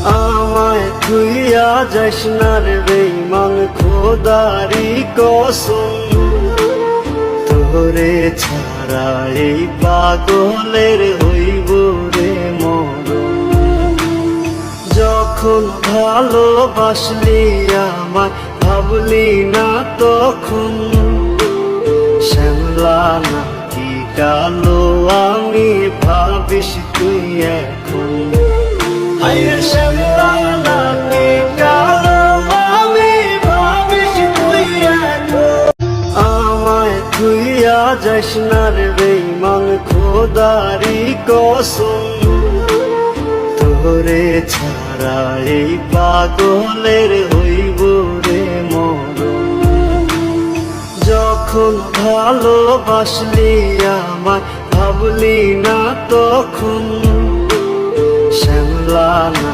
আমায় থুইয়া যাস না রে বেঈমান, খোদারি কসম তোরে ছাড়া এই পাগলের হইব রে মরণ। যখন ভালোবাসলি আমায় ভাবলি না তখন, শ্যামলা নাকি কালো আমি ভাবিস তুই এখন। আইরে শ্যামলা নাকি কালো আমি ভাবিস তুই এখন। আমায় থুইয়া যাস না রে বেঈমান, খোদারি কসম তোরে ছাড়া এই পাগলের হইব রে মরণ। যখন ভালোবাসলি আমায় ভাবলি না তখন, শ্যামলা না